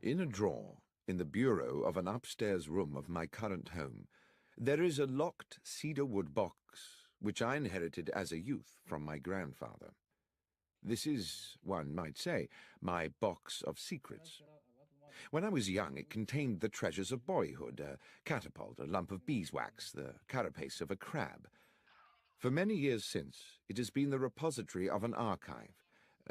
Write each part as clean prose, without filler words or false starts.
In a drawer in the bureau of an upstairs room of my current home, there is a locked cedarwood box which I inherited as a youth from my grandfather. This is, one might say, my box of secrets. When I was young, it contained the treasures of boyhood, a catapult, a lump of beeswax, the carapace of a crab. For many years since, it has been the repository of an archive,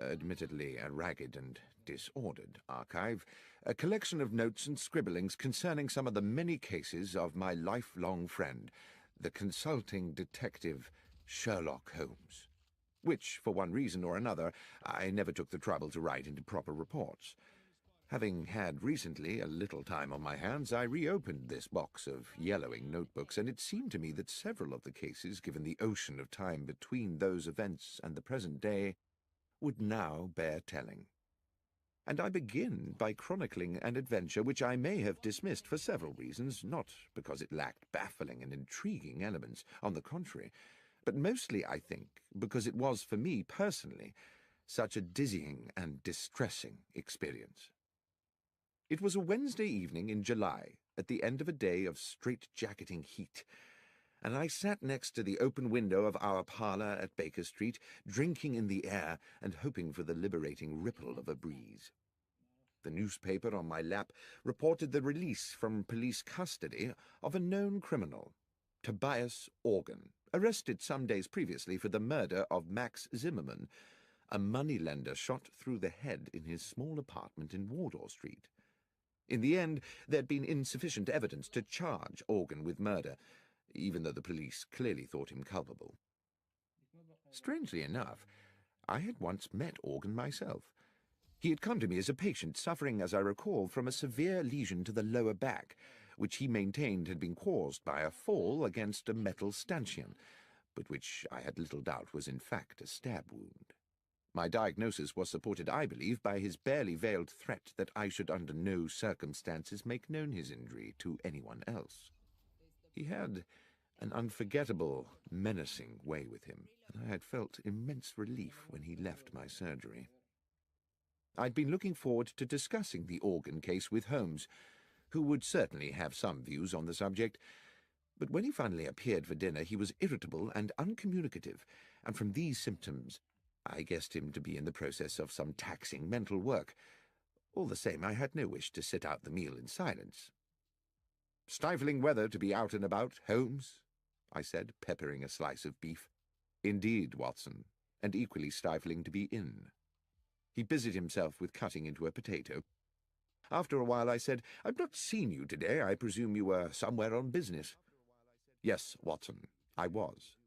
admittedly a ragged and disordered archive, a collection of notes and scribblings concerning some of the many cases of my lifelong friend, the consulting detective Sherlock Holmes, which, for one reason or another, I never took the trouble to write into proper reports. Having had recently a little time on my hands, I reopened this box of yellowing notebooks, and it seemed to me that several of the cases, given the ocean of time between those events and the present day, would now bear telling. And I begin by chronicling an adventure which I may have dismissed for several reasons, not because it lacked baffling and intriguing elements, on the contrary, but mostly, I think, because it was, for me personally, such a dizzying and distressing experience. It was a Wednesday evening in July, at the end of a day of strait-jacketing heat, and I sat next to the open window of our parlour at Baker Street, drinking in the air and hoping for the liberating ripple of a breeze. The newspaper on my lap reported the release from police custody of a known criminal, Tobias Organ, arrested some days previously for the murder of Max Zimmerman, a moneylender shot through the head in his small apartment in Wardour Street. In the end, there had been insufficient evidence to charge Organ with murder, even though the police clearly thought him culpable. Strangely enough, I had once met Organ myself. He had come to me as a patient suffering, as I recall, from a severe lesion to the lower back, which he maintained had been caused by a fall against a metal stanchion, but which I had little doubt was in fact a stab wound. My diagnosis was supported, I believe, by his barely veiled threat that I should under no circumstances make known his injury to anyone else. He had an unforgettable, menacing way with him, and I had felt immense relief when he left my surgery. I'd been looking forward to discussing the Organ case with Holmes, who would certainly have some views on the subject, but when he finally appeared for dinner he was irritable and uncommunicative, and from these symptoms I guessed him to be in the process of some taxing mental work. All the same, I had no wish to sit out the meal in silence. "Stifling weather to be out and about, Holmes," I said, peppering a slice of beef. "Indeed, Watson, and equally stifling to be in." He busied himself with cutting into a potato. After a while I said, "I've not seen you today. I presume you were somewhere on business." "Yes, Watson, I was."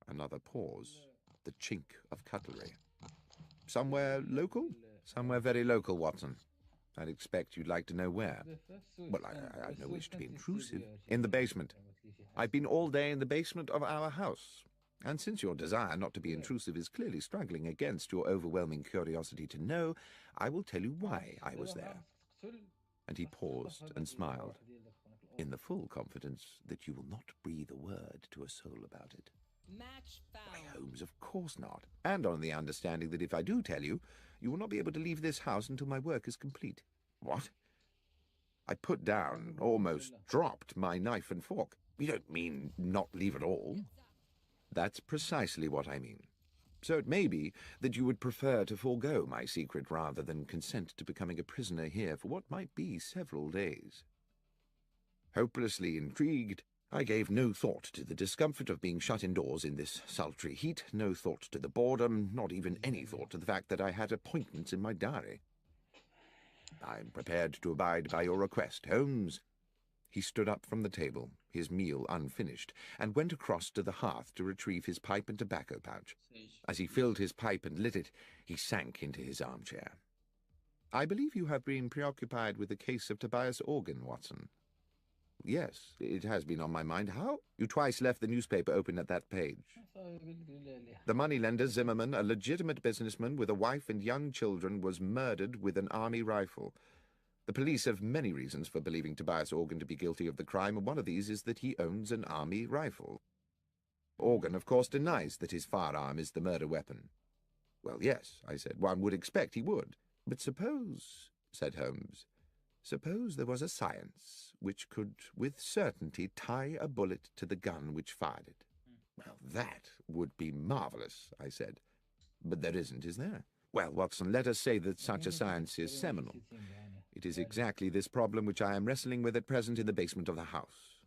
Another pause. The chink of cutlery. "Somewhere local?" "Somewhere very local, Watson. I'd expect you'd like to know where." "Well, I have no wish to be intrusive." "In the basement. I've been all day in the basement of our house, and since your desire not to be intrusive is clearly struggling against your overwhelming curiosity to know, I will tell you why I was there." And he paused and smiled, in the full confidence that you will not breathe a word to a soul about it. "Why, Holmes, of course not. And on the understanding that if I do tell you, you will not be able to leave this house until my work is complete." "What?" I put down, almost dropped, my knife and fork. "You don't mean not leave at all?" "That's precisely what I mean. So it may be that you would prefer to forego my secret rather than consent to becoming a prisoner here for what might be several days." Hopelessly intrigued, I gave no thought to the discomfort of being shut indoors in this sultry heat, no thought to the boredom, not even any thought to the fact that I had appointments in my diary. "I am prepared to abide by your request, Holmes." He stood up from the table, his meal unfinished, and went across to the hearth to retrieve his pipe and tobacco pouch. As he filled his pipe and lit it, he sank into his armchair. "I believe you have been preoccupied with the case of Tobias Organ, Watson." "Yes, it has been on my mind. How?" "You twice left the newspaper open at that page. The moneylender Zimmerman, a legitimate businessman with a wife and young children, was murdered with an army rifle. The police have many reasons for believing Tobias Organ to be guilty of the crime, and one of these is that he owns an army rifle. Organ, of course, denies that his firearm is the murder weapon." "Well, yes," I said, "one would expect he would." "But suppose," said Holmes, Suppose there was a science which could with certainty tie a bullet to the gun which fired it. Well, that would be marvelous, I said. But there isn't, is there? Well, Watson, let us say that such a science is seminal. It is exactly this problem which I am wrestling with at present in the basement of the house.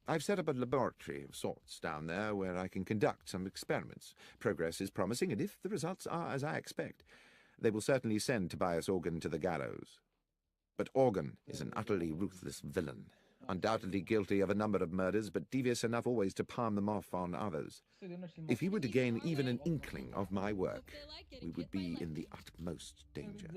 I've set up a laboratory of sorts down there where I can conduct some experiments. Progress is promising, and if the results are as I expect, they will certainly send Tobias Organ to the gallows. But Organ is an utterly ruthless villain, undoubtedly guilty of a number of murders, but devious enough always to palm them off on others. If he were to gain even an inkling of my work, we would be in the utmost danger.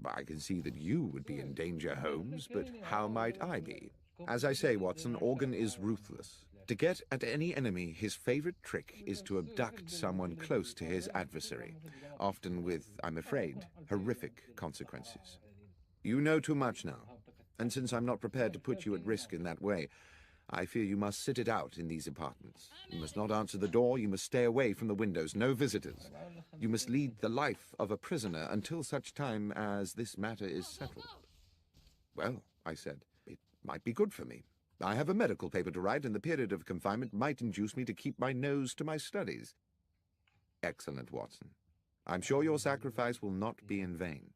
I can see that you would be in danger, Holmes, but how might I be? As I say, Watson, Organ is ruthless. To get at any enemy, his favorite trick is to abduct someone close to his adversary, often with, I'm afraid, horrific consequences. You know too much now, and since I'm not prepared to put you at risk in that way, I fear you must sit it out in these apartments. You must not answer the door, you must stay away from the windows, no visitors. You must lead the life of a prisoner until such time as this matter is settled. Well, I said, it might be good for me. I have a medical paper to write, and the period of confinement might induce me to keep my nose to my studies. Excellent, Watson. I'm sure your sacrifice will not be in vain.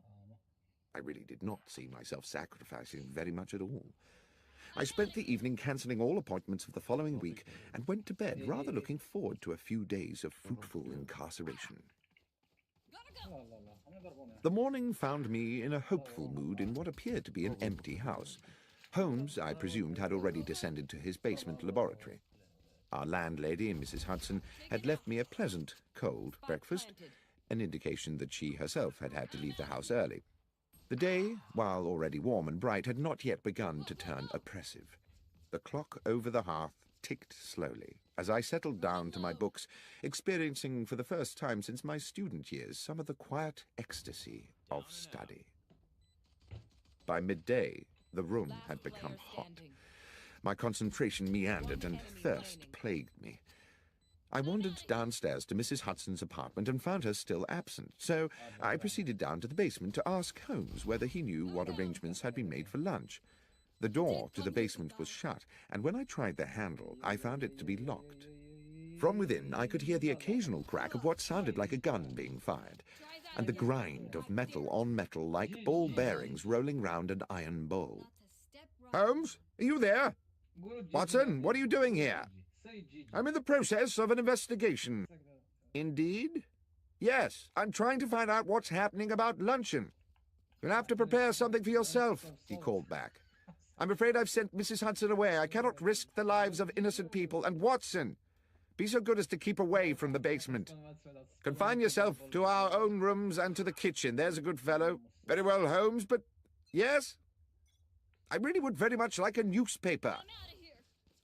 I really did not see myself sacrificing very much at all. I spent the evening cancelling all appointments of the following week and went to bed rather looking forward to a few days of fruitful incarceration. The morning found me in a hopeful mood in what appeared to be an empty house. Holmes, I presumed, had already descended to his basement laboratory. Our landlady, Mrs. Hudson, had left me a pleasant, cold breakfast, an indication that she herself had had to leave the house early. The day, while already warm and bright, had not yet begun to turn oppressive. The clock over the hearth ticked slowly as I settled down to my books, experiencing for the first time since my student years some of the quiet ecstasy of study. By midday, the room had become hot. My concentration meandered and thirst plagued me. I wandered downstairs to Mrs. Hudson's apartment and found her still absent, so I proceeded down to the basement to ask Holmes whether he knew what arrangements had been made for lunch. The door to the basement was shut, and when I tried the handle, I found it to be locked. From within, I could hear the occasional crack of what sounded like a gun being fired, and the grind of metal on metal like ball bearings rolling round an iron bowl. Holmes, are you there? Watson, what are you doing here? I'm in the process of an investigation. Indeed? Yes, I'm trying to find out what's happening about luncheon. You'll have to prepare something for yourself, he called back. I'm afraid I've sent Mrs. Hudson away. I cannot risk the lives of innocent people. And Watson, be so good as to keep away from the basement. Confine yourself to our own rooms and to the kitchen. There's a good fellow. Very well, Holmes, but... Yes? I really would very much like a newspaper.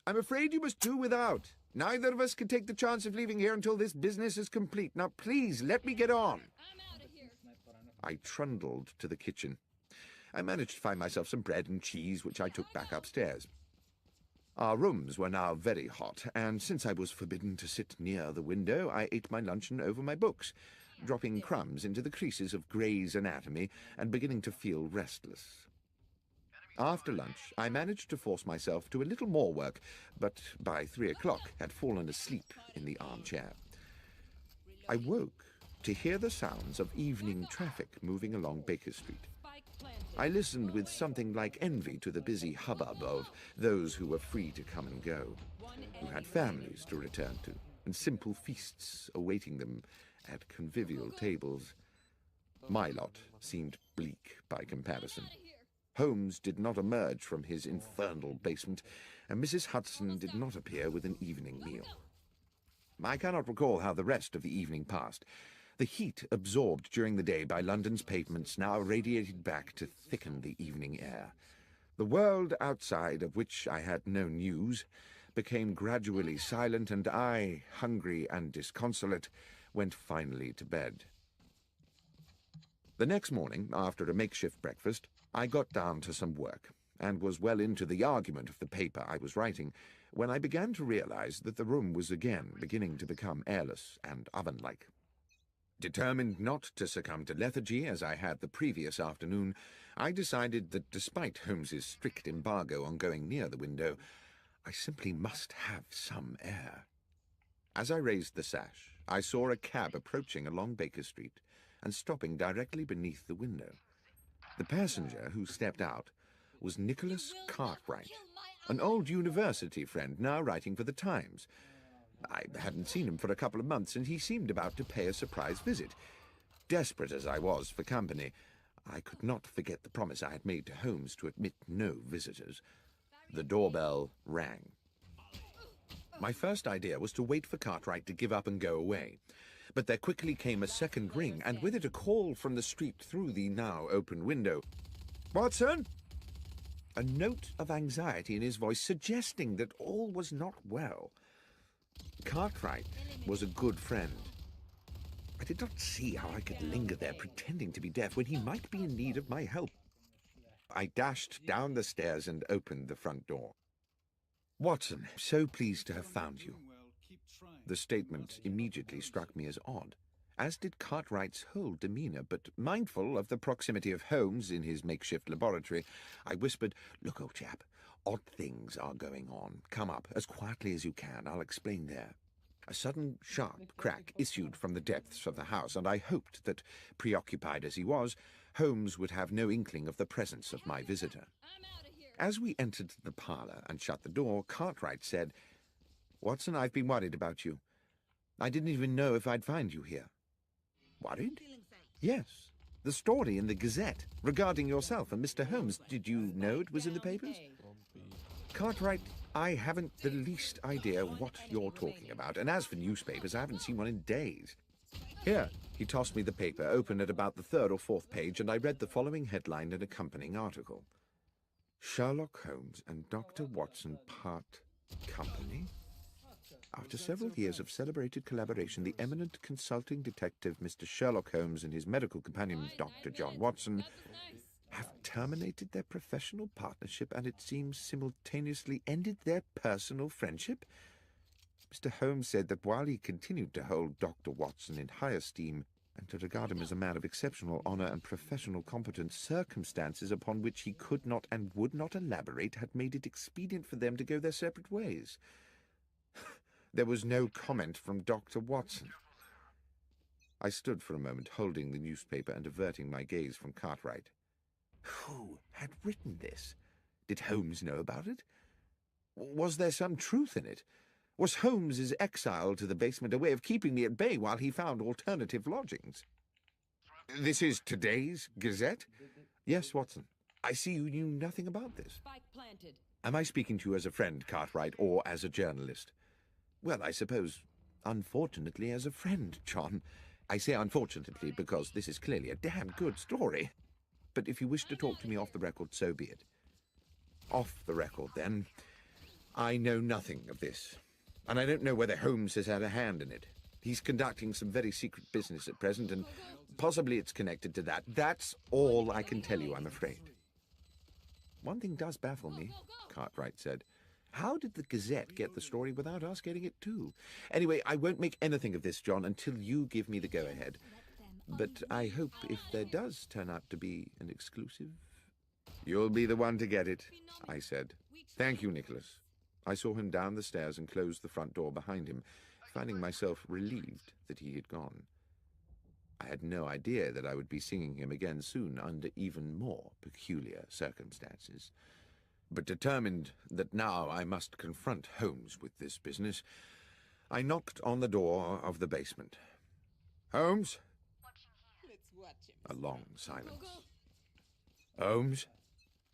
I'm afraid you must do without. Neither of us can take the chance of leaving here until this business is complete. Now, please, let me get on. I trundled to the kitchen. I managed to find myself some bread and cheese, which I took back upstairs. Our rooms were now very hot, and since I was forbidden to sit near the window, I ate my luncheon over my books, dropping crumbs into the creases of Gray's Anatomy and beginning to feel restless. After lunch, I managed to force myself to a little more work, but by 3 o'clock had fallen asleep in the armchair. I woke to hear the sounds of evening traffic moving along Baker Street. I listened with something like envy to the busy hubbub of those who were free to come and go, who had families to return to, and simple feasts awaiting them at convivial tables. My lot seemed bleak by comparison. Holmes did not emerge from his infernal basement, and Mrs. Hudson did not appear with an evening meal. I cannot recall how the rest of the evening passed. The heat absorbed during the day by London's pavements now radiated back to thicken the evening air. The world outside, of which I had no news, became gradually silent, and I, hungry and disconsolate, went finally to bed. The next morning, after a makeshift breakfast, I got down to some work, and was well into the argument of the paper I was writing, when I began to realize that the room was again beginning to become airless and oven-like. Determined not to succumb to lethargy as I had the previous afternoon, I decided that despite Holmes's strict embargo on going near the window, I simply must have some air. As I raised the sash, I saw a cab approaching along Baker Street and stopping directly beneath the window. The passenger who stepped out was Nicholas Cartwright, an old university friend now writing for the Times. I hadn't seen him for a couple of months, and he seemed about to pay a surprise visit. Desperate as I was for company, I could not forget the promise I had made to Holmes to admit no visitors. The doorbell rang. My first idea was to wait for Cartwright to give up and go away. But there quickly came a second ring, and with it a call from the street through the now open window. "Watson?" A note of anxiety in his voice suggesting that all was not well. Cartwright was a good friend. I did not see how I could linger there pretending to be deaf when he might be in need of my help. I dashed down the stairs and opened the front door. "Watson, so pleased to have found you." The statement immediately struck me as odd, as did Cartwright's whole demeanor, but mindful of the proximity of Holmes in his makeshift laboratory, I whispered, "Look, old chap, odd things are going on. Come up, as quietly as you can. I'll explain there." A sudden, sharp crack issued from the depths of the house, and I hoped that, preoccupied as he was, Holmes would have no inkling of the presence of my visitor. As we entered the parlour and shut the door, Cartwright said, "Watson, I've been worried about you. I didn't even know if I'd find you here." "Worried?" "Yes. The story in the Gazette regarding yourself and Mr. Holmes. Did you know it was in the papers?" "Cartwright, I haven't the least idea what you're talking about, and as for newspapers, I haven't seen one in days. Here." He tossed me the paper, open at about the third or fourth page, and I read the following headline and accompanying article. "Sherlock Holmes and Dr. Watson part company? After several years of celebrated collaboration, the eminent consulting detective Mr. Sherlock Holmes and his medical companion Dr. John Watson have terminated their professional partnership and it seems simultaneously ended their personal friendship. Mr. Holmes said that while he continued to hold Dr. Watson in high esteem and to regard him as a man of exceptional honor and professional competence, circumstances upon which he could not and would not elaborate had made it expedient for them to go their separate ways." There was no comment from Dr. Watson. I stood for a moment, holding the newspaper and averting my gaze from Cartwright. Who had written this? Did Holmes know about it? Was there some truth in it? Was Holmes's exile to the basement a way of keeping me at bay while he found alternative lodgings? "This is today's Gazette?" "Yes, Watson. I see you knew nothing about this." Spike planted. "Am I speaking to you as a friend, Cartwright, or as a journalist?" "Well, I suppose, unfortunately, as a friend, John. I say unfortunately because this is clearly a damn good story. But if you wish to talk to me off the record, so be it." "Off the record, then. I know nothing of this, and I don't know whether Holmes has had a hand in it. He's conducting some very secret business at present, and possibly it's connected to that. That's all I can tell you, I'm afraid." "One thing does baffle me," Cartwright said. "How did the Gazette get the story without us getting it too? Anyway, I won't make anything of this, John, until you give me the go-ahead. But I hope if there does turn out to be an exclusive—" "You'll be the one to get it," I said. "Thank you, Nicholas." I saw him down the stairs and closed the front door behind him, finding myself relieved that he had gone. I had no idea that I would be seeing him again soon under even more peculiar circumstances. But determined that now I must confront Holmes with this business, I knocked on the door of the basement. "Holmes?" A long silence. "Holmes?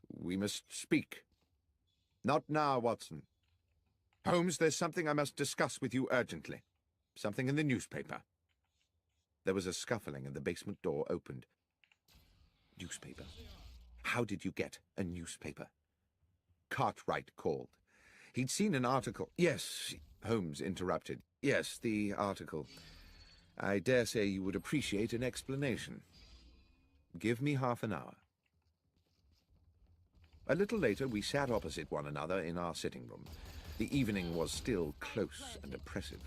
We must speak." "Not now, Watson." "Holmes, there's something I must discuss with you urgently. Something in the newspaper." There was a scuffling and the basement door opened. "Newspaper? How did you get a newspaper?" Cartwright called. He'd seen an article. "Yes," Holmes interrupted. "Yes, the article. I dare say you would appreciate an explanation. Give me half an hour." A little later we sat opposite one another in our sitting room. The evening was still close and oppressive.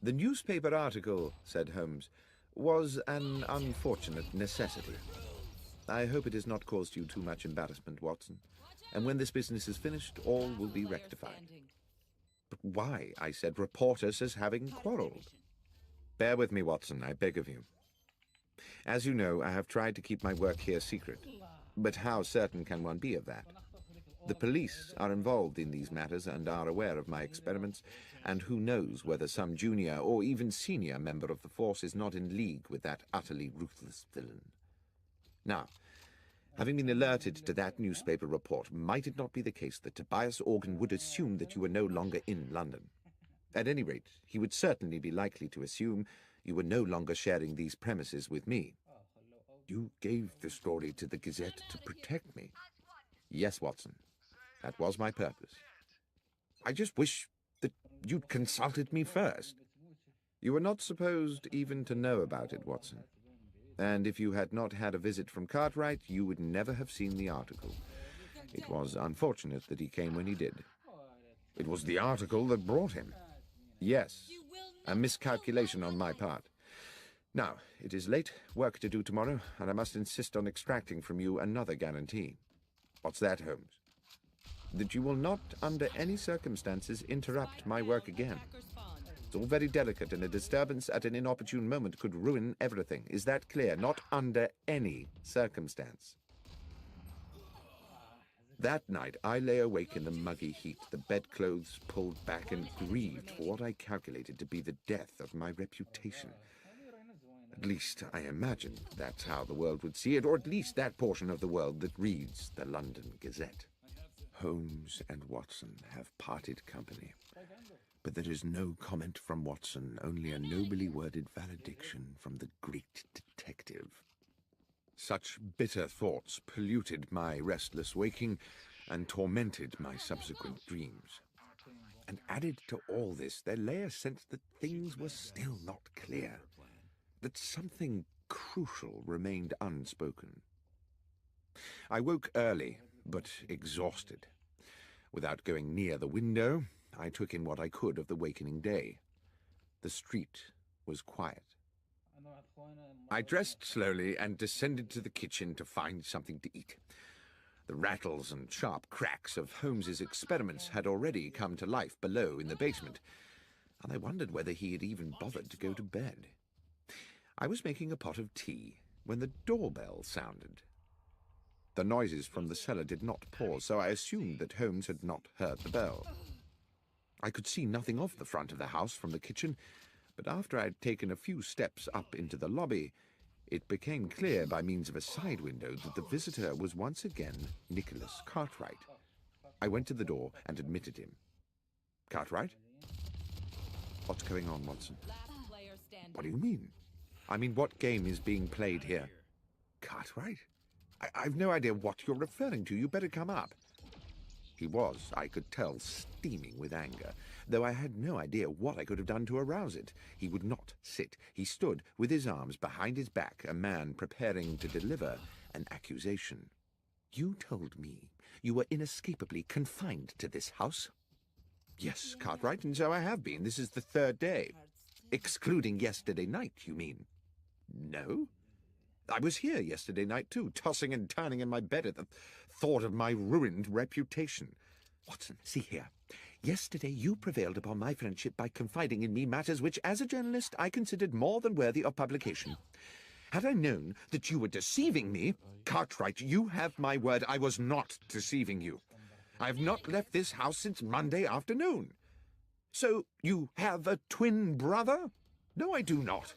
"The newspaper article," said Holmes, "was an unfortunate necessity. I hope it has not caused you too much embarrassment, Watson. And when this business is finished, all will be rectified. But why, I said, report us as having quarreled? Bear with me, Watson, I beg of you. As you know, I have tried to keep my work here secret. But how certain can one be of that? The police are involved in these matters and are aware of my experiments, and who knows whether some junior or even senior member of the force is not in league with that utterly ruthless villain. Now, having been alerted to that newspaper report, might it not be the case that Tobias Organ would assume that you were no longer in London? At any rate, he would certainly be likely to assume you were no longer sharing these premises with me. You gave the story to the Gazette to protect me. Yes, Watson. That was my purpose. I just wish that you'd consulted me first. You were not supposed even to know about it, Watson. And if you had not had a visit from Cartwright, you would never have seen the article. It was unfortunate that he came when he did. It was the article that brought him. Yes, a miscalculation on my part. Now, it is late, work to do tomorrow, and I must insist on extracting from you another guarantee. What's that, Holmes? That you will not, under any circumstances, interrupt my work again. It's all very delicate, and a disturbance at an inopportune moment could ruin everything. Is that clear? Not under any circumstance. That night, I lay awake in the muggy heat, the bedclothes pulled back, and grieved for what I calculated to be the death of my reputation. At least, I imagined that's how the world would see it, or at least that portion of the world that reads the London Gazette. Holmes and Watson have parted company. But there is no comment from Watson, only a nobly worded valediction from the great detective. Such bitter thoughts polluted my restless waking and tormented my subsequent dreams. And added to all this, there lay a sense that things were still not clear, that something crucial remained unspoken. I woke early, but exhausted. Without going near the window, I took in what I could of the wakening day. The street was quiet. I dressed slowly and descended to the kitchen to find something to eat. The rattles and sharp cracks of Holmes's experiments had already come to life below in the basement, and I wondered whether he had even bothered to go to bed. I was making a pot of tea when the doorbell sounded. The noises from the cellar did not pause, so I assumed that Holmes had not heard the bell. I could see nothing of the front of the house from the kitchen, but after I had taken a few steps up into the lobby, it became clear by means of a side window that the visitor was once again Nicholas Cartwright. I went to the door and admitted him. Cartwright? What's going on, Watson? What do you mean? I mean, what game is being played here? Cartwright? I've no idea what you're referring to. You better come up. He was, I could tell, steaming with anger, though I had no idea what I could have done to arouse it. He would not sit. He stood with his arms behind his back, a man preparing to deliver an accusation. You told me you were inescapably confined to this house? Yes, Cartwright, and so I have been. This is the third day. Excluding yesterday night, you mean? No. I was here yesterday night, too, tossing and turning in my bed at the thought of my ruined reputation. Watson, see here. Yesterday you prevailed upon my friendship by confiding in me matters which, as a journalist, I considered more than worthy of publication. Had I known that you were deceiving me, Cartwright, you have my word, I was not deceiving you. I have not left this house since Monday afternoon. So you have a twin brother? No, I do not.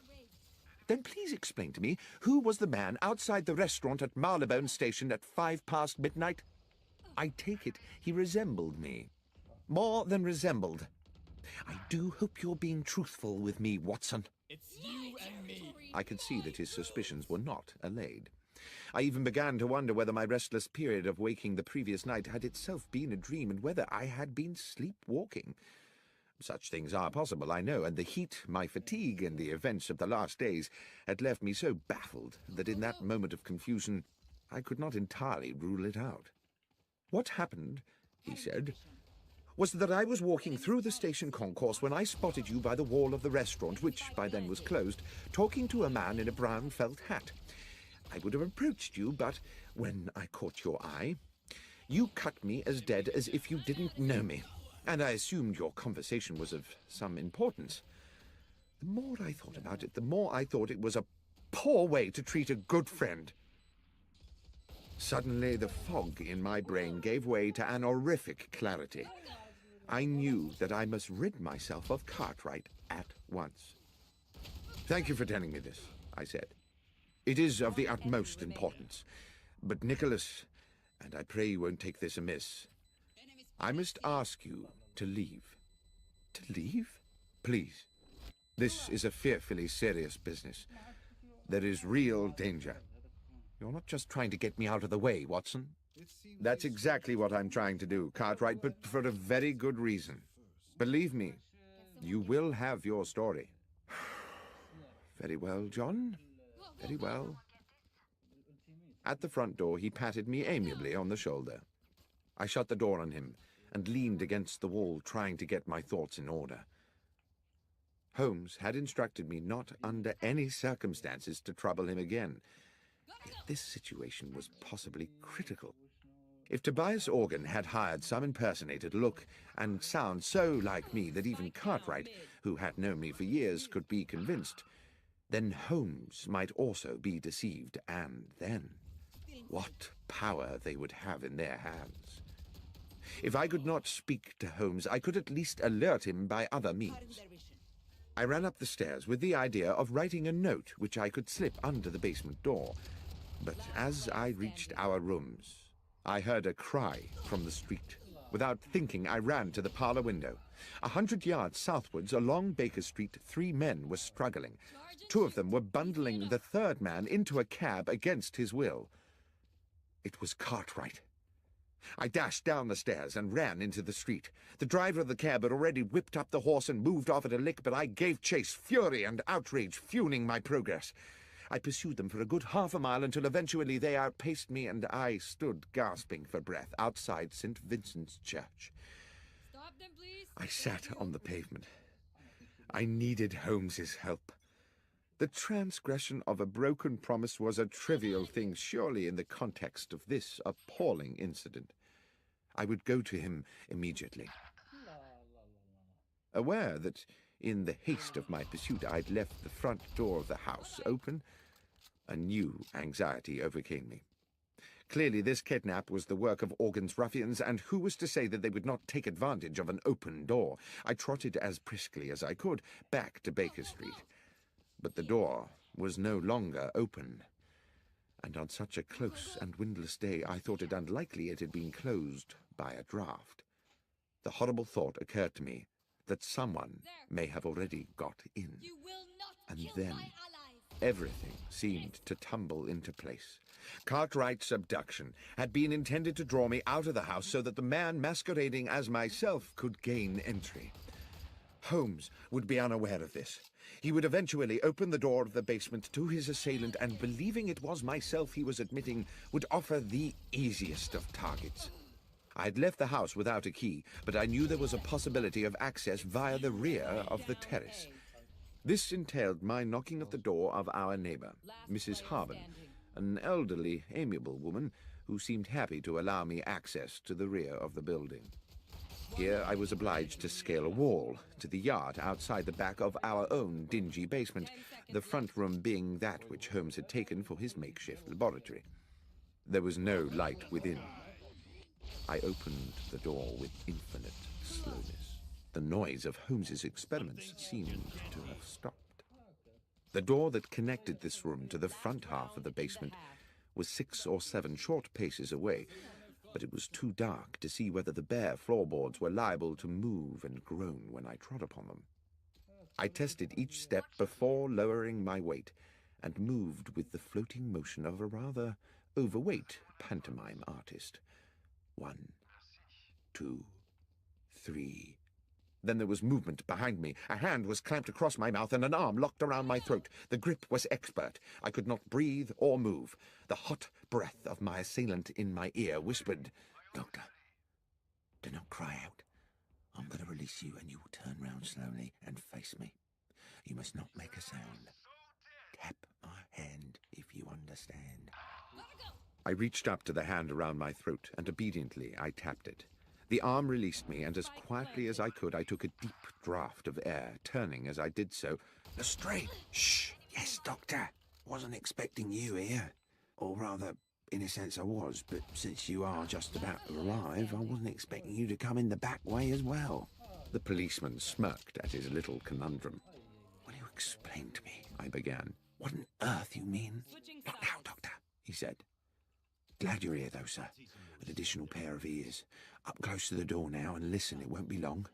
Then please explain to me, who was the man outside the restaurant at Marylebone Station at 5 past midnight? I take it he resembled me. More than resembled. I do hope you're being truthful with me, Watson. It's you and me. I could see that his suspicions were not allayed. I even began to wonder whether my restless period of waking the previous night had itself been a dream, and whether I had been sleepwalking. Such things are possible, I know, and the heat, my fatigue, and the events of the last days had left me so baffled that in that moment of confusion I could not entirely rule it out. What happened, he said, was that I was walking through the station concourse when I spotted you by the wall of the restaurant, which by then was closed, talking to a man in a brown felt hat. I would have approached you, but when I caught your eye, you cut me as dead as if you didn't know me, and I assumed your conversation was of some importance. The more I thought about it, the more I thought it was a poor way to treat a good friend. Suddenly, the fog in my brain gave way to an horrific clarity. I knew that I must rid myself of Cartwright at once. "Thank you for telling me this," I said. "It is of the utmost importance. But Nicholas, and I pray you won't take this amiss, I must ask you to leave." "To leave?" "Please. This is a fearfully serious business. There is real danger. You're not just trying to get me out of the way, Watson." "That's exactly what I'm trying to do, Cartwright, but for a very good reason. Believe me, you will have your story." "Very well, John. Very well." At the front door, he patted me amiably on the shoulder. I shut the door on him and leaned against the wall, trying to get my thoughts in order. Holmes had instructed me not under any circumstances to trouble him again. Yet this situation was possibly critical. If Tobias Organ had hired some impersonator to look and sound so like me that even Cartwright, who had known me for years, could be convinced, then Holmes might also be deceived, and then what power they would have in their hands. If I could not speak to Holmes, I could at least alert him by other means. I ran up the stairs with the idea of writing a note which I could slip under the basement door. But as I reached our rooms, I heard a cry from the street. Without thinking, I ran to the parlor window. 100 yards southwards along Baker Street, 3 men were struggling. 2 of them were bundling the 3rd man into a cab against his will. It was Cartwright. I dashed down the stairs and ran into the street. The driver of the cab had already whipped up the horse and moved off at a lick, but I gave chase, fury and outrage fueling my progress. I pursued them for a good half a mile until eventually they outpaced me, and I stood gasping for breath outside St. Vincent's Church. Stop them, please. I sat on the pavement. I needed Holmes's help. The transgression of a broken promise was a trivial thing, surely, in the context of this appalling incident. I would go to him immediately. Aware that in the haste of my pursuit I'd left the front door of the house open, a new anxiety overcame me. Clearly this kidnap was the work of Organ's ruffians, and who was to say that they would not take advantage of an open door? I trotted as briskly as I could back to Baker Street. But the door was no longer open, and on such a close and windless day I thought it unlikely it had been closed by a draught. The horrible thought occurred to me that someone may have already got in, You will not and kill then my allies. everything seemed to tumble into place. Cartwright's abduction had been intended to draw me out of the house so that the man masquerading as myself could gain entry. Holmes would be unaware of this. He would eventually open the door of the basement to his assailant, and believing it was myself he was admitting, would offer the easiest of targets. I had left the house without a key, but I knew there was a possibility of access via the rear of the terrace. This entailed my knocking at the door of our neighbor, Mrs. Harben, an elderly, amiable woman who seemed happy to allow me access to the rear of the building. Here I was obliged to scale a wall to the yard outside the back of our own dingy basement, the front room being that which Holmes had taken for his makeshift laboratory. There was no light within. I opened the door with infinite slowness. The noise of Holmes's experiments seemed to have stopped. The door that connected this room to the front half of the basement was 6 or 7 short paces away, but it was too dark to see whether the bare floorboards were liable to move and groan when I trod upon them. I tested each step before lowering my weight, and moved with the floating motion of a rather overweight pantomime artist. 1, 2, 3. Then there was movement behind me. A hand was clamped across my mouth and an arm locked around my throat. The grip was expert. I could not breathe or move. The hot breath of my assailant in my ear whispered, "Doctor, do not cry out. I'm going to release you, and you will turn round slowly and face me. You must not make a sound. Tap a hand, if you understand. I reached up to the hand around my throat, and obediently I tapped it. The arm released me, and as quietly as I could, I took a deep draught of air, turning as I did so. Lestrade! Shh! Yes, Doctor. Wasn't expecting you here. Or rather, in a sense I was, but since you are just about to arrive, I wasn't expecting you to come in the back way as well. The policeman smirked at his little conundrum. Will you explain to me, I began, what on earth you mean? Not now, Doctor, he said. Glad you're here, though, sir. An additional pair of ears. Up close to the door now and listen, it won't be long.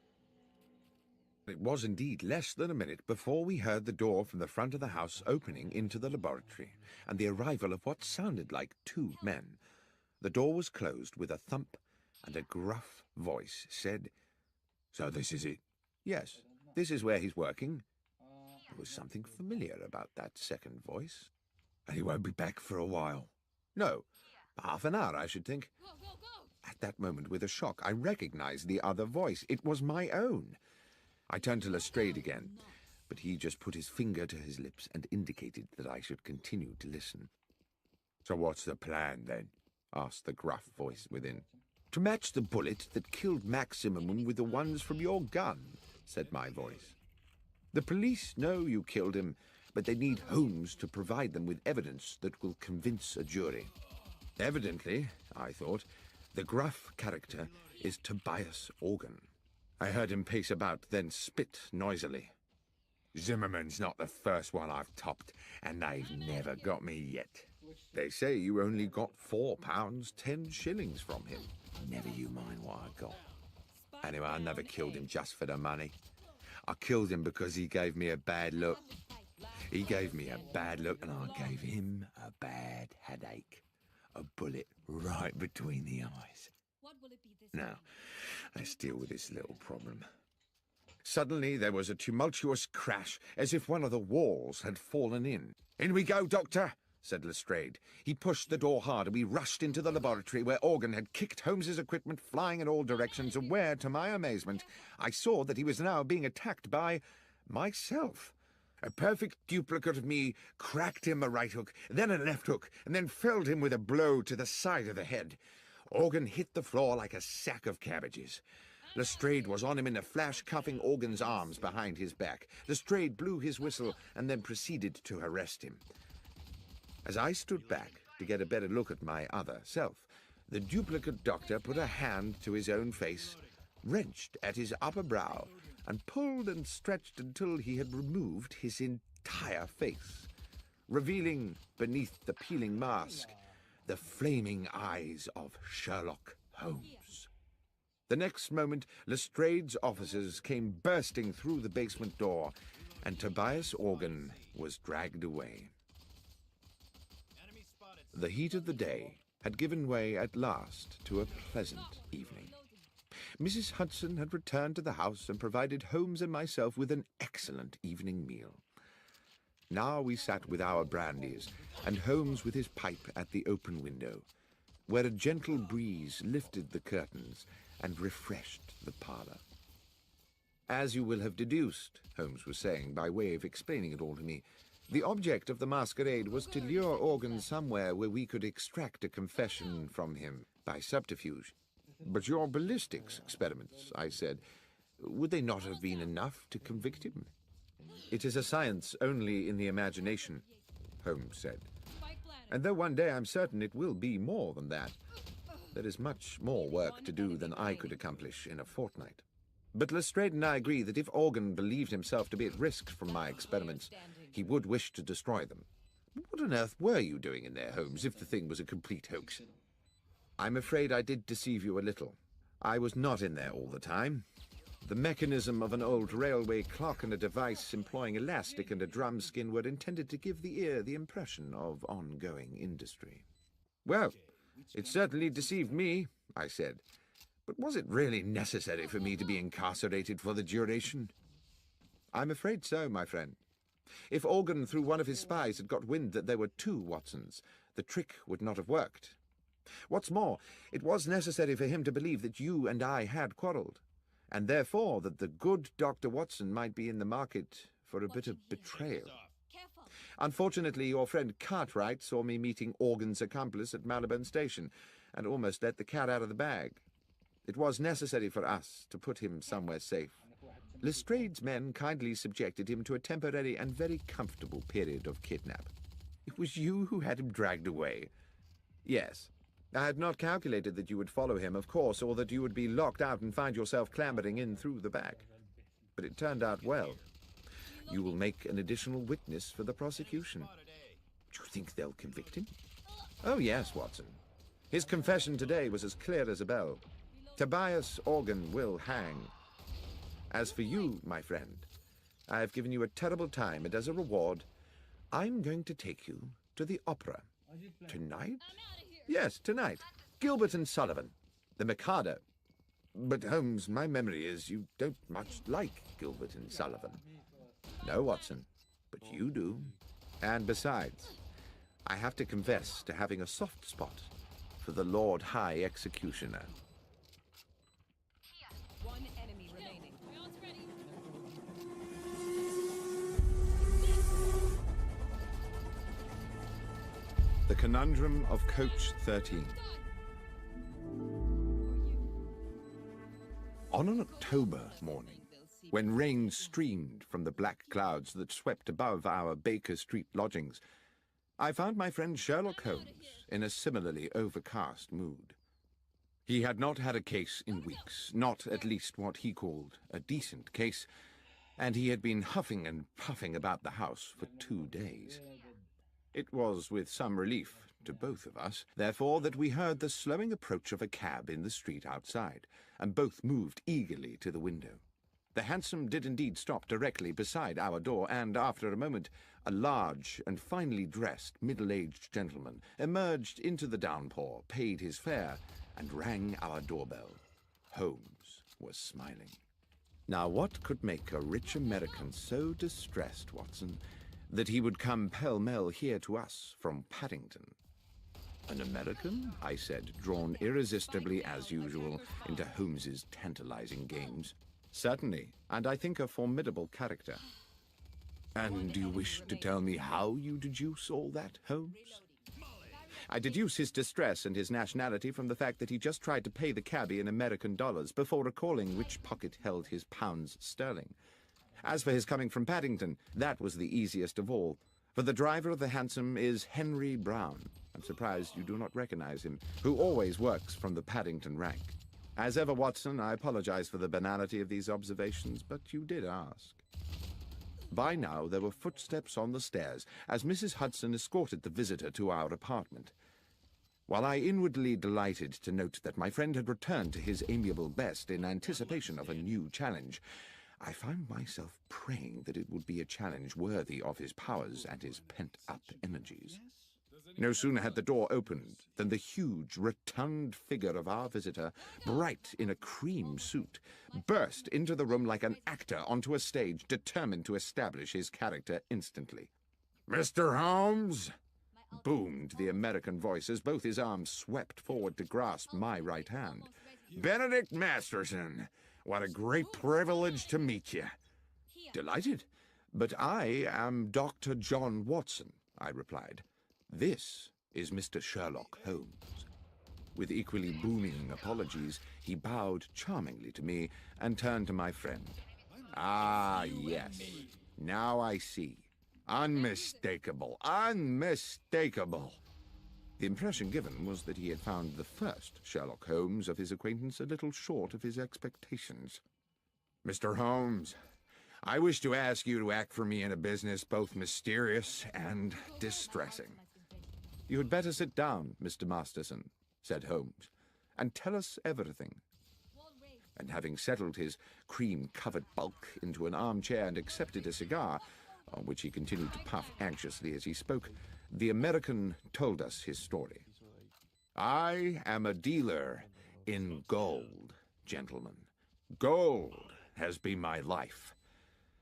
It was indeed less than a minute before we heard the door from the front of the house opening into the laboratory, and the arrival of what sounded like 2 men. The door was closed with a thump, and a gruff voice said, "So this is it?" "Yes, this is where he's working." There was something familiar about that second voice. "And he won't be back for a while?" "No, half an hour, I should think." Go, go, go! At that moment, with a shock, I recognized the other voice. It was my own. I turned to Lestrade again, but he just put his finger to his lips and indicated that I should continue to listen. "So what's the plan, then?" asked the gruff voice within. "To match the bullet that killed Max Zimmerman with the ones from your gun," said my voice. "The police know you killed him, but they need Holmes to provide them with evidence that will convince a jury. Evidently, I thought, the gruff character is Tobias Organ." I heard him pace about, then spit noisily. "Zimmerman's not the first one I've topped, and they've never got me yet. They say you only got £4, 10 shillings from him." Never you mind what I got. Anyway, I never killed him just for the money. I killed him because he gave me a bad look. He gave me a bad look, and I gave him a bad headache. A bullet right between the eyes. What will it be this Now, time? let's deal with this little problem. Suddenly there was a tumultuous crash, as if one of the walls had fallen in. "In we go, Doctor," said Lestrade. He pushed the door hard, and we rushed into the laboratory, where Organ had kicked Holmes's equipment flying in all directions, and where, to my amazement, I saw that he was now being attacked by myself. A perfect duplicate of me cracked him a right hook, then a left hook, and then felled him with a blow to the side of the head. Organ hit the floor like a sack of cabbages. Lestrade was on him in a flash, cuffing Organ's arms behind his back. Lestrade blew his whistle and then proceeded to arrest him. As I stood back to get a better look at my other self, the duplicate doctor put a hand to his own face, wrenched at his upper brow, and pulled and stretched until he had removed his entire face, revealing beneath the peeling mask the flaming eyes of Sherlock Holmes. The next moment, Lestrade's officers came bursting through the basement door, and Tobias Organ was dragged away. The heat of the day had given way at last to a pleasant evening. Mrs. Hudson had returned to the house and provided Holmes and myself with an excellent evening meal. Now we sat with our brandies, and Holmes with his pipe at the open window, where a gentle breeze lifted the curtains and refreshed the parlour. "As you will have deduced," Holmes was saying, by way of explaining it all to me, "the object of the masquerade was to lure Organ somewhere where we could extract a confession from him by subterfuge." "But your ballistics experiments," I said, "would they not have been enough to convict him?" "It is a science only in the imagination," Holmes said. "And though one day I'm certain it will be more than that, there is much more work to do than I could accomplish in a fortnight. But Lestrade and I agree that if Organ believed himself to be at risk from my experiments, he would wish to destroy them. What on earth were you doing in there, Holmes, if the thing was a complete hoax?" "I'm afraid I did deceive you a little. I was not in there all the time. The mechanism of an old railway clock and a device employing elastic and a drum skin were intended to give the ear the impression of ongoing industry." "Well, it certainly deceived me," I said. "But was it really necessary for me to be incarcerated for the duration?" "I'm afraid so, my friend. If Organ, through one of his spies, had got wind that there were 2 Watsons, the trick would not have worked. What's more, it was necessary for him to believe that you and I had quarrelled, and therefore that the good Dr. Watson might be in the market for a bit of betrayal. Unfortunately, your friend Cartwright saw me meeting Organ's accomplice at Marylebone Station, and almost let the cat out of the bag. It was necessary for us to put him somewhere safe. Lestrade's men kindly subjected him to a temporary and very comfortable period of kidnap. It was you who had him dragged away. Yes. I had not calculated that you would follow him, of course, or that you would be locked out and find yourself clambering in through the back. But it turned out well. You will make an additional witness for the prosecution. Do you think they'll convict him? Oh, yes, Watson. His confession today was as clear as a bell. Tobias Organ will hang. As for you, my friend, I have given you a terrible time, and as a reward, I'm going to take you to the opera. Tonight? Yes, tonight. Gilbert and Sullivan. The Mikado. But, Holmes, my memory is you don't much like Gilbert and Sullivan. No, Watson, but you do. And besides, I have to confess to having a soft spot for the Lord High Executioner. One enemy remaining. The Conundrum of Coach 13. On an October morning, when rain streamed from the black clouds that swept above our Baker Street lodgings, I found my friend Sherlock Holmes in a similarly overcast mood. He had not had a case in weeks, not at least what he called a decent case, and he had been huffing and puffing about the house for 2 days. It was with some relief to both of us, therefore, that we heard the slowing approach of a cab in the street outside, and both moved eagerly to the window. The hansom did indeed stop directly beside our door, and after a moment a large and finely dressed middle-aged gentleman emerged into the downpour, paid his fare, and rang our doorbell. Holmes was smiling. Now, what could make a rich American so distressed, Watson, that he would come pell-mell here to us from Paddington? An American? I said, drawn irresistibly, as usual, into Holmes's tantalizing games. Certainly, and I think a formidable character. And do you wish to tell me how you deduce all that, Holmes? I deduce his distress and his nationality from the fact that he just tried to pay the cabby in American dollars before recalling which pocket held his pounds sterling. As for his coming from Paddington, that was the easiest of all, for the driver of the hansom is Henry Brown. I'm surprised you do not recognize him, who always works from the Paddington rank. As ever, Watson, I apologize for the banality of these observations, but you did ask. By now, there were footsteps on the stairs as Mrs. Hudson escorted the visitor to our apartment. While I inwardly delighted to note that my friend had returned to his amiable best in anticipation of a new challenge, I found myself praying that it would be a challenge worthy of his powers and his pent-up energies. No sooner had the door opened than the huge, rotund figure of our visitor, bright in a cream suit, burst into the room like an actor onto a stage, determined to establish his character instantly. "Mr. Holmes!" boomed the American voice as both his arms swept forward to grasp my right hand. "Benedict Masterson! What a great privilege to meet you." "Delighted. But I am Dr. John Watson," I replied. "This is Mr. Sherlock Holmes." With equally booming apologies, he bowed charmingly to me and turned to my friend. "Ah, yes. Now I see. Unmistakable. Unmistakable." The impression given was that he had found the first Sherlock Holmes of his acquaintance a little short of his expectations. "Mr. Holmes, I wish to ask you to act for me in a business both mysterious and distressing." "You had better sit down, Mr. Masterson," said Holmes, "and tell us everything." And having settled his cream-covered bulk into an armchair and accepted a cigar, on which he continued to puff anxiously as he spoke, the American told us his story. "I am a dealer in gold, gentlemen. Gold has been my life.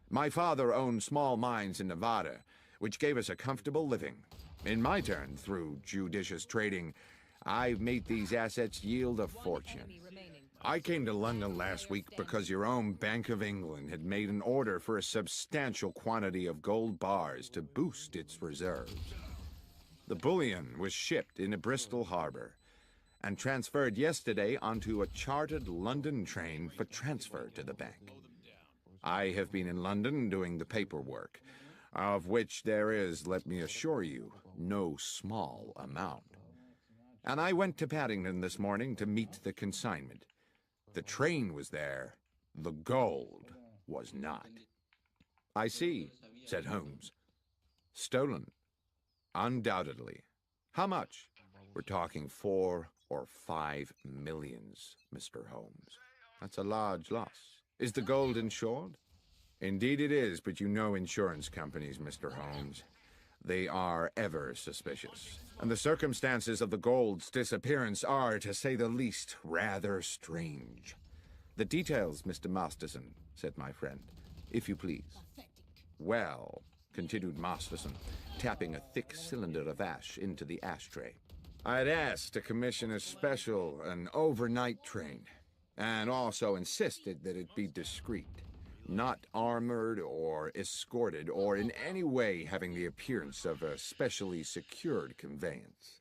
My father owned small mines in Nevada, which gave us a comfortable living. In my turn, through judicious trading, I've made these assets yield a fortune. I came to London last week because your own Bank of England had made an order for a substantial quantity of gold bars to boost its reserves. The bullion was shipped into Bristol Harbour and transferred yesterday onto a chartered London train for transfer to the bank. I have been in London doing the paperwork, of which there is, let me assure you, no small amount. And I went to Paddington this morning to meet the consignment. The train was there, the gold was not. I see, said Holmes. Stolen. Undoubtedly. How much? We're talking 4 or 5 millions, Mr. Holmes. That's a large loss. Is the gold insured? Indeed it is, but you know insurance companies, Mr. Holmes. They are ever suspicious. And the circumstances of the gold's disappearance are, to say the least, rather strange. The details, Mr. Masterson, said my friend, if you please. Well, continued Masterson, tapping a thick cylinder of ash into the ashtray, I'd asked to commission a special, an overnight train, and also insisted that it be discreet, not armored or escorted, or in any way having the appearance of a specially secured conveyance.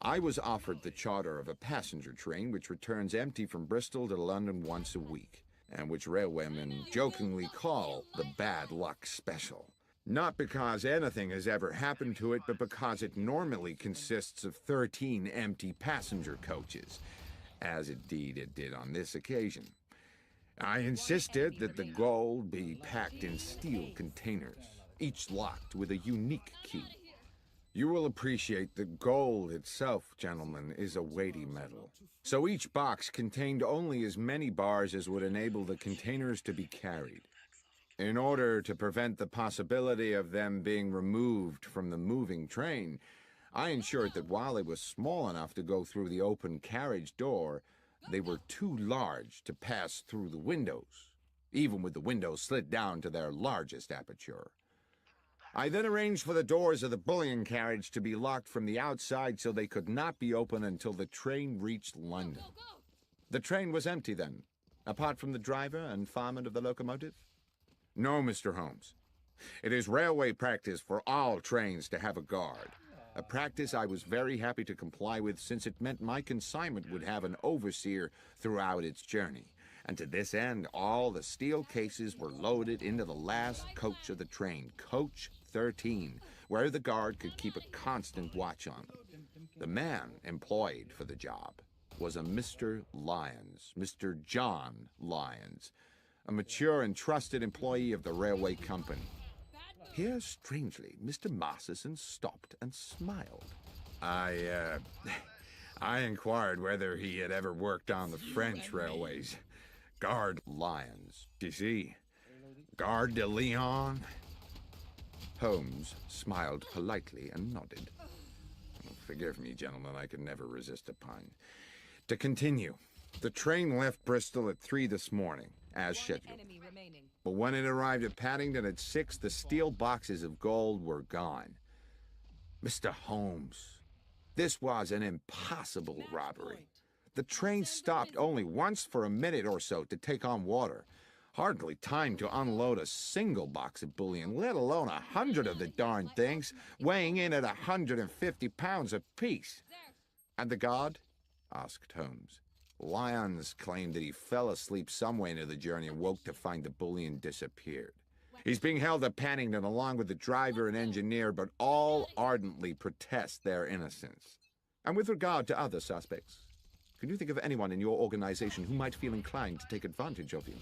I was offered the charter of a passenger train which returns empty from Bristol to London once a week, and which railwaymen jokingly call the Bad Luck Special. Not because anything has ever happened to it, but because it normally consists of 13 empty passenger coaches, as indeed it did on this occasion. I insisted that the gold be packed in steel containers, each locked with a unique key. You will appreciate that gold itself, gentlemen, is a weighty metal. So each box contained only as many bars as would enable the containers to be carried. In order to prevent the possibility of them being removed from the moving train, I ensured that while they were small enough to go through the open carriage door, they were too large to pass through the windows, even with the windows slid down to their largest aperture. I then arranged for the doors of the bullion carriage to be locked from the outside so they could not be opened until the train reached London. The train was empty then, apart from the driver and fireman of the locomotive? No, Mr. Holmes. It is railway practice for all trains to have a guard, a practice I was very happy to comply with since it meant my consignment would have an overseer throughout its journey. And to this end, all the steel cases were loaded into the last coach of the train, coach 13, where the guard could keep a constant watch on them. The man employed for the job was a Mr. Lyons, Mr. John Lyons, a mature and trusted employee of the railway company. Here, strangely, Mr. Masterson stopped and smiled. I inquired whether he had ever worked on the French railways. Gare Lyons, you see? Gare de Lyon? Holmes smiled politely and nodded. Forgive me, gentlemen, I could never resist a pun. To continue, the train left Bristol at 3 this morning, as scheduled. But when it arrived at Paddington at 6, the steel boxes of gold were gone. Mr. Holmes, this was an impossible robbery. The train stopped only once for a minute or so to take on water. Hardly time to unload a single box of bullion, let alone 100 of the darn things, weighing in at 150 pounds apiece. And the guard? Asked Holmes. Lyons claimed that he fell asleep somewhere into the journey and woke to find the bullion disappeared. He's being held at Paddington along with the driver and engineer, but all ardently protest their innocence. And with regard to other suspects, can you think of anyone in your organization who might feel inclined to take advantage of you?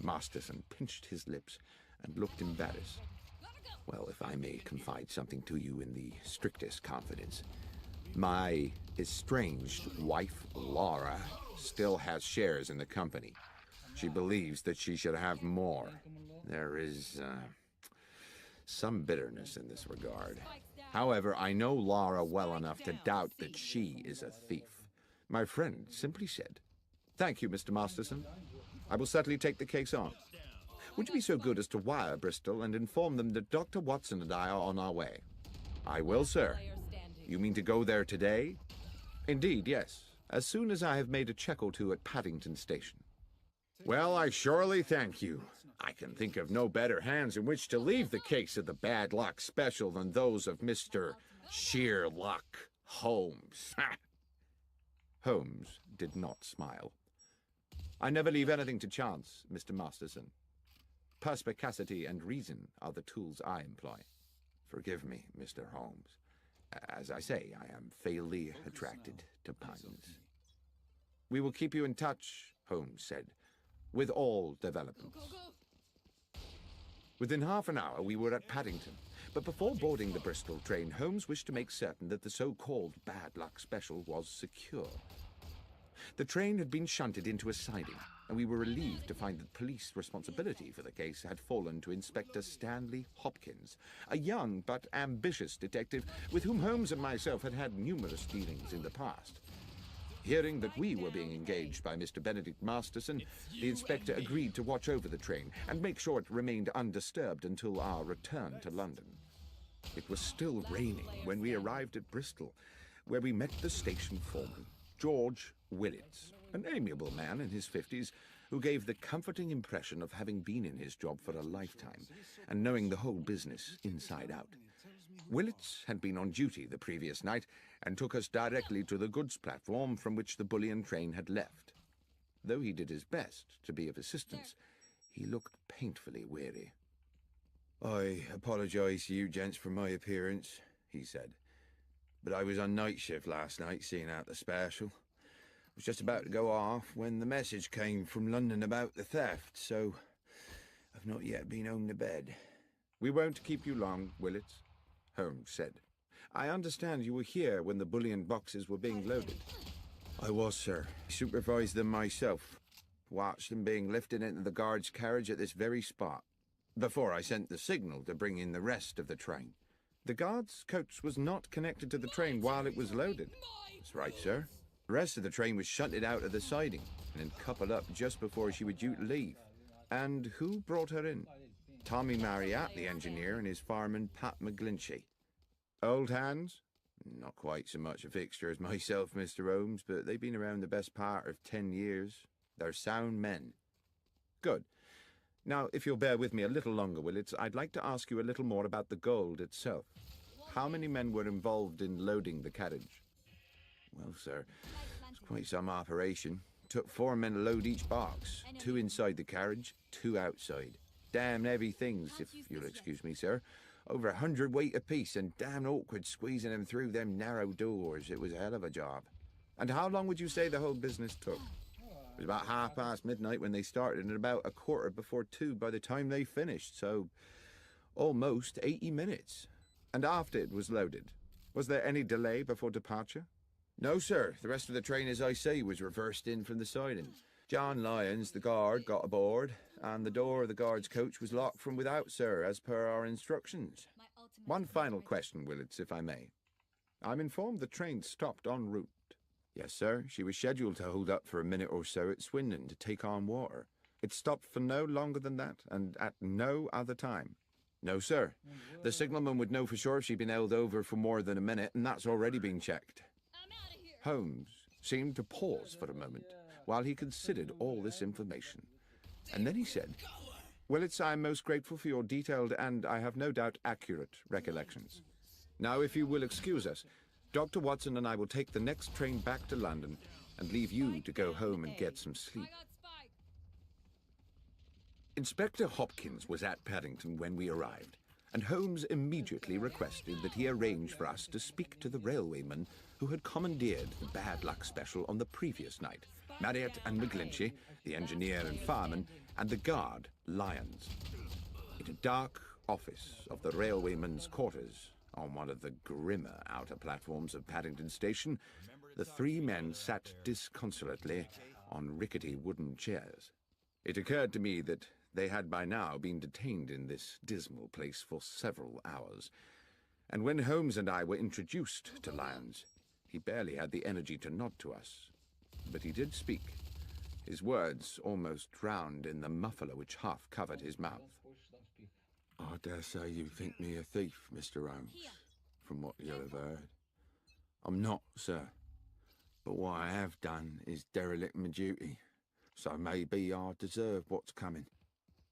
Masterson pinched his lips and looked embarrassed. Well, if I may confide something to you in the strictest confidence, my estranged wife, Laura, still has shares in the company. She believes that she should have more. There is some bitterness in this regard. However, I know Laura well enough to doubt that she is a thief. My friend simply said, "Thank you, Mr. Masterson. I will certainly take the case on. Would you be so good as to wire Bristol and inform them that Dr. Watson and I are on our way?" "I will, sir." "You mean to go there today?" "Indeed, yes. as soon as I have made a check or two at Paddington Station. Well, I surely thank you. I can think of no better hands in which to leave the case of the bad luck special than those of Mr. Sheer Luck Holmes. Holmes did not smile. I never leave anything to chance, Mr. Masterson. Perspicacity and reason are the tools I employ. Forgive me, Mr. Holmes. As I say, I am fatally attracted to puns. We will keep you in touch, Holmes said, with all developments. Within half an hour we were at Paddington, but before boarding the Bristol train, Holmes wished to make certain that the so-called bad luck special was secure. The train had been shunted into a siding, and we were relieved to find that police responsibility for the case had fallen to Inspector Stanley Hopkins, a young but ambitious detective with whom Holmes and myself had had numerous dealings in the past. Hearing that we were being engaged by Mr. Benedict Masterson, the inspector agreed to watch over the train and make sure it remained undisturbed until our return to London. It was still raining when we arrived at Bristol, where we met the station foreman, George Willits, an amiable man in his 50s who gave the comforting impression of having been in his job for a lifetime and knowing the whole business inside out. Willits had been on duty the previous night and took us directly to the goods platform from which the bullion train had left. Though he did his best to be of assistance, he looked painfully weary. I apologize to you gents for my appearance, he said, but I was on night shift last night seeing out the special. I was just about to go off when the message came from London about the theft, so I've not yet been home to bed. We won't keep you long, Willits, Holmes said. I understand you were here when the bullion boxes were being loaded. I was, sir. I supervised them myself. Watched them being lifted into the guard's carriage at this very spot, before I sent the signal to bring in the rest of the train. The guard's coach was not connected to the train while it was loaded. That's right, sir. The rest of the train was shunted out of the siding and then coupled up just before she was due to leave. And who brought her in? Tommy Marriott, the engineer, and his fireman, Pat McGlinchey. Old hands? Not quite so much a fixture as myself, Mr. Holmes, but they've been around the best part of 10 years. They're sound men. Good. Now, if you'll bear with me a little longer, Willits, I'd like to ask you a little more about the gold itself. How many men were involved in loading the carriage? Well, sir, it's quite some operation. Took 4 men to load each box. 2 inside the carriage, 2 outside. Damn heavy things, if you'll excuse me, sir. Over 100 weight apiece, and damn awkward squeezing them through them narrow doors. It was a hell of a job. And how long would you say the whole business took? It was about 5:30 midnight when they started, and about 2:15 by the time they finished, so almost 80 minutes. And after it was loaded, was there any delay before departure? No, sir. The rest of the train, as I say, was reversed in from the siding. John Lyons, the guard, got aboard, and the door of the guard's coach was locked from without, sir, as per our instructions. One final question, Willits, if I may. I'm informed the train stopped en route. Yes, sir. She was scheduled to hold up for a minute or so at Swindon to take on water. It stopped for no longer than that, and at no other time? No, sir. The signalman would know for sure if she'd been held over for more than a minute, and that's already been checked. Holmes seemed to pause for a moment while he considered all this information. And then he said, Willits, I am most grateful for your detailed and, I have no doubt, accurate recollections. Now, if you will excuse us, Dr. Watson and I will take the next train back to London and leave you to go home and get some sleep. Inspector Hopkins was at Paddington when we arrived, and Holmes immediately requested that he arrange for us to speak to the railwayman who had commandeered the bad luck special on the previous night, Marriott and McGlinchey, the engineer and fireman, and the guard, Lyons. In a dark office of the railwayman's quarters, on one of the grimmer outer platforms of Paddington Station, the 3 men sat disconsolately on rickety wooden chairs. It occurred to me that they had by now been detained in this dismal place for several hours, and when Holmes and I were introduced to Lyons, he barely had the energy to nod to us. But he did speak, his words almost drowned in the muffler which half covered his mouth. I dare say you think me a thief, Mr. Holmes, from what you have heard. I'm not, sir. But what I have done is derelict my duty, so maybe I deserve what's coming.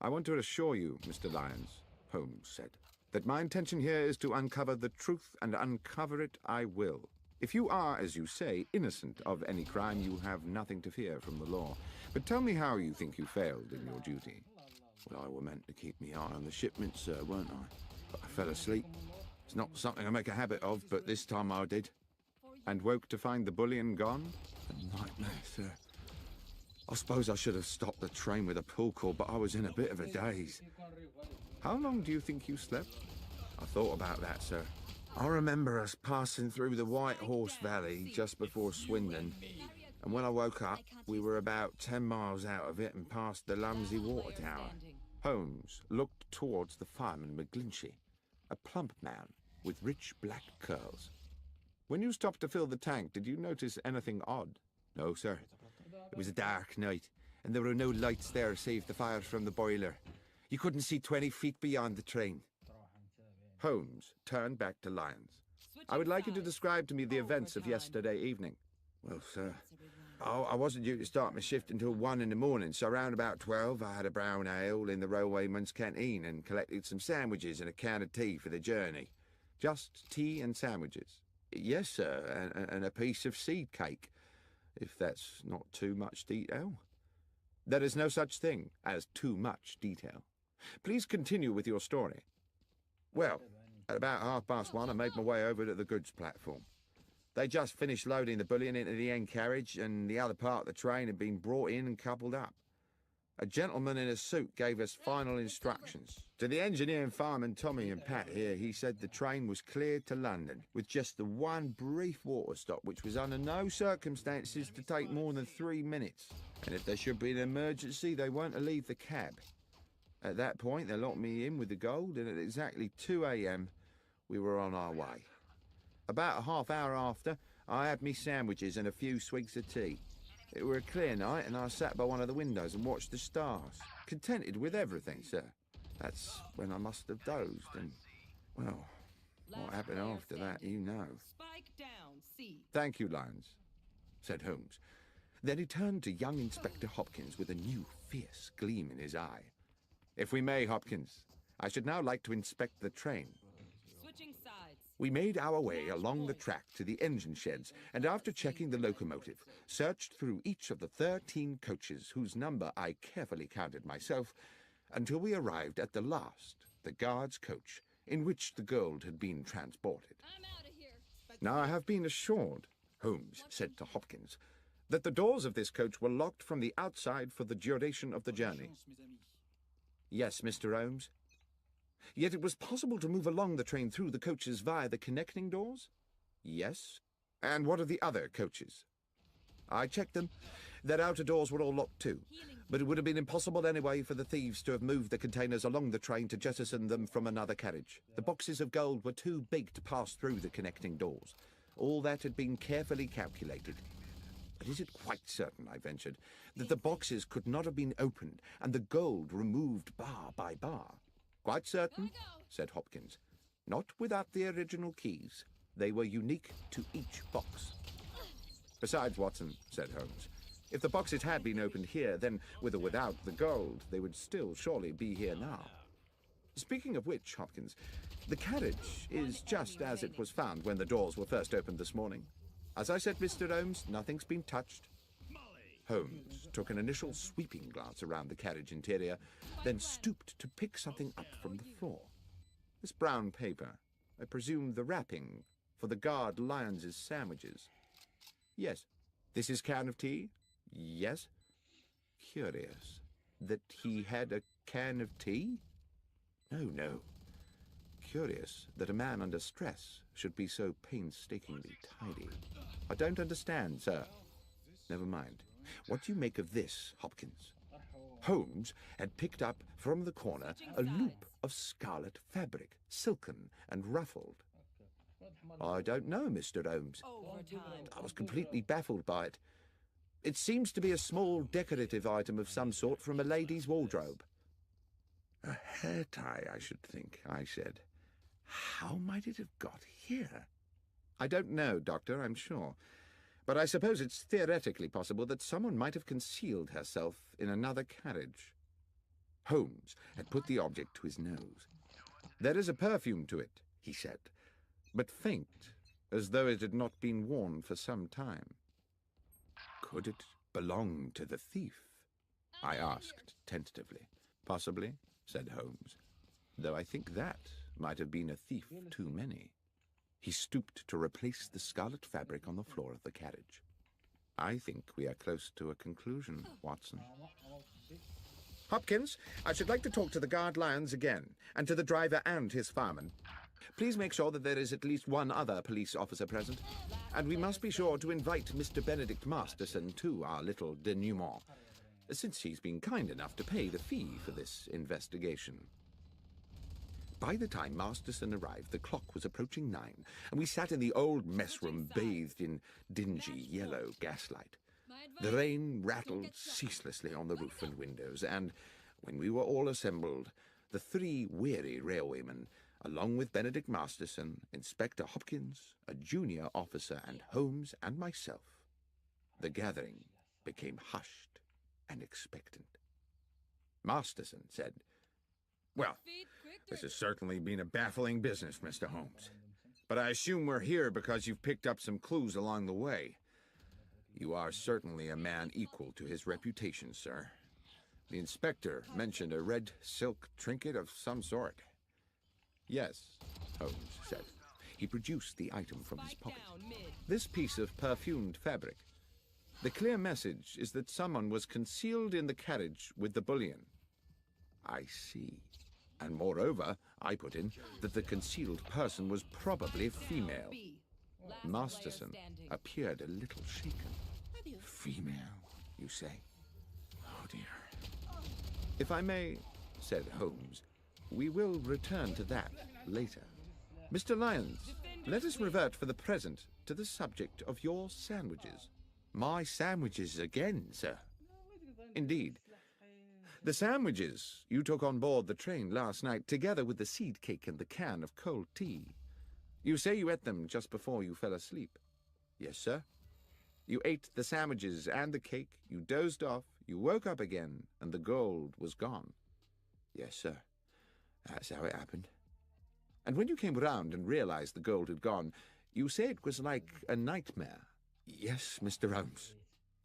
I want to assure you, Mr. Lyons, Holmes said, that my intention here is to uncover the truth, and uncover it I will. If you are, as you say, innocent of any crime, you have nothing to fear from the law. But tell me how you think you failed in your duty. Well, I were meant to keep me eye on the shipment, sir, weren't I? But I fell asleep. It's not something I make a habit of, but this time I did. And woke to find the bullion gone? A nightmare, sir. I suppose I should have stopped the train with a pull cord, but I was in a bit of a daze. How long do you think you slept? I thought about that, sir. I remember us passing through the White Horse Valley just before Swindon, and when I woke up, we were about 10 miles out of it and past the Lumsey Water Tower. Holmes looked towards the fireman McGlinchey, a plump man with rich black curls. When you stopped to fill the tank, did you notice anything odd? No, sir. It was a dark night, and there were no lights there save the fires from the boiler. You couldn't see 20 feet beyond the train. Holmes turned back to Lyons. I would like you to describe to me the events of yesterday evening. Well, sir, I wasn't due to start my shift until 1 in the morning, so around about 12 I had a brown ale in the railwayman's canteen and collected some sandwiches and a can of tea for the journey. Just tea and sandwiches? Yes, sir, and a piece of seed cake, if that's not too much detail. There is no such thing as too much detail. Please continue with your story. Well, at about 1:30 I made my way over to the goods platform. They just finished loading the bullion into the end carriage, and the other part of the train had been brought in and coupled up. A gentleman in a suit gave us final instructions. To the engineer and fireman Tommy and Pat here, he said the train was cleared to London, with just the one brief water stop, which was under no circumstances to take more than 3 minutes. And if there should be an emergency, they weren't to leave the cab. At that point, they locked me in with the gold, and at exactly 2 a.m., we were on our way. About a half hour after, I had me sandwiches and a few swigs of tea. It were a clear night, and I sat by one of the windows and watched the stars, contented with everything, sir. That's when I must have dozed, and, well, what happened after that, you know. Spike down, C. Thank you, Lyons, said Holmes. Then he turned to young Inspector Hopkins with a new, fierce gleam in his eye. If we may, Hopkins, I should now like to inspect the train. Switching sides. We made our way along the track to the engine sheds, and after checking the locomotive, searched through each of the 13 coaches, whose number I carefully counted myself, until we arrived at the last, the guard's coach, in which the gold had been transported. I'm out of here. Now I have been assured, Holmes said to Hopkins, that the doors of this coach were locked from the outside for the duration of the journey. Yes, Mr. Holmes. Yet it was possible to move along the train through the coaches via the connecting doors? Yes. And what of the other coaches? I checked them. Their outer doors were all locked too, but it would have been impossible anyway for the thieves to have moved the containers along the train to jettison them from another carriage. The boxes of gold were too big to pass through the connecting doors. All that had been carefully calculated. But is it quite certain, I ventured, that the boxes could not have been opened and the gold removed bar by bar? Quite certain, said Hopkins. Not without the original keys. They were unique to each box. Besides, Watson, said Holmes, if the boxes had been opened here, then, with or without the gold, they would still surely be here now. Speaking of which, Hopkins, the carriage is just as it was found when the doors were first opened this morning. As I said, Mr. Holmes, nothing's been touched. Holmes took an initial sweeping glance around the carriage interior, then stooped to pick something up from the floor. This brown paper, I presume the wrapping for the guard Lyons's sandwiches. Yes. This is can of tea? Yes. Curious that he had a can of tea? No. Curious that a man under stress should be so painstakingly tidy. I don't understand, sir. Never mind. What do you make of this, Hopkins? Holmes had picked up from the corner a loop of scarlet fabric, silken and ruffled. I don't know, Mr. Holmes. I was completely baffled by it. It seems to be a small decorative item of some sort from a lady's wardrobe. A hair tie, I should think, I said. How might it have got here? I don't know, Doctor, I'm sure. But I suppose it's theoretically possible that someone might have concealed herself in another carriage. Holmes had put the object to his nose. "There is a perfume to it," he said, "but faint, as though it had not been worn for some time." "Could it belong to the thief?" I asked tentatively. "Possibly," said Holmes, "though I think that might have been a thief too many." He stooped to replace the scarlet fabric on the floor of the carriage. "I think we are close to a conclusion, Watson." "Hopkins, I should like to talk to the guard lions again, and to the driver and his fireman. Please make sure that there is at least one other police officer present, and we must be sure to invite Mr. Benedict Masterson to our little denouement, since he's been kind enough to pay the fee for this investigation." By the time Masterson arrived, the clock was approaching 9, and we sat in the old mess room bathed in dingy yellow gaslight. The rain rattled ceaselessly on the roof and windows, and when we were all assembled, the 3 weary railwaymen, along with Benedict Masterson, Inspector Hopkins, a junior officer, and Holmes and myself, the gathering became hushed and expectant. Masterson said, "Well, this has certainly been a baffling business, Mr. Holmes. But I assume we're here because you've picked up some clues along the way. You are certainly a man equal to his reputation, sir. The inspector mentioned a red silk trinket of some sort." "Yes," Holmes said. He produced the item from his pocket. "This piece of perfumed fabric. The clear message is that someone was concealed in the carriage with the bullion." "I see. And moreover," I put in, "that the concealed person was probably female." Masterson appeared a little shaken. "Female, you say? Oh, dear." "If I may," said Holmes, "we will return to that later. Mr. Lyons, let us revert for the present to the subject of your sandwiches." "My sandwiches again, sir?" "Indeed. The sandwiches you took on board the train last night, together with the seed cake and the can of cold tea. You say you ate them just before you fell asleep." "Yes, sir." "You ate the sandwiches and the cake, you dozed off, you woke up again, and the gold was gone." "Yes, sir. That's how it happened." "And when you came round and realized the gold had gone, you say it was like a nightmare." "Yes, Mr. Holmes."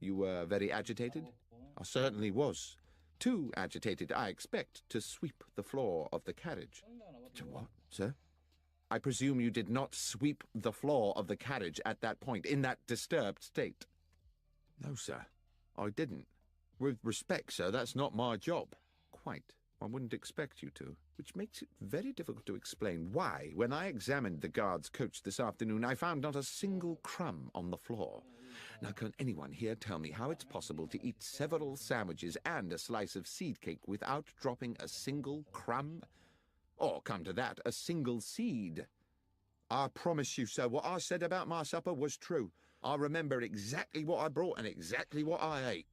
"You were very agitated?" "I certainly was. Too agitated, I expect, to sweep the floor of the carriage." "To what, sir?" "I presume you did not sweep the floor of the carriage at that point, in that disturbed state." "No, sir, I didn't. With respect, sir, that's not my job." "Quite. I wouldn't expect you to, which makes it very difficult to explain why, when I examined the guard's coach this afternoon, I found not a single crumb on the floor. Now, can anyone here tell me how it's possible to eat several sandwiches and a slice of seed cake without dropping a single crumb? Or, come to that, a single seed?" "I promise you, sir, what I said about my supper was true. I remember exactly what I brought and exactly what I ate."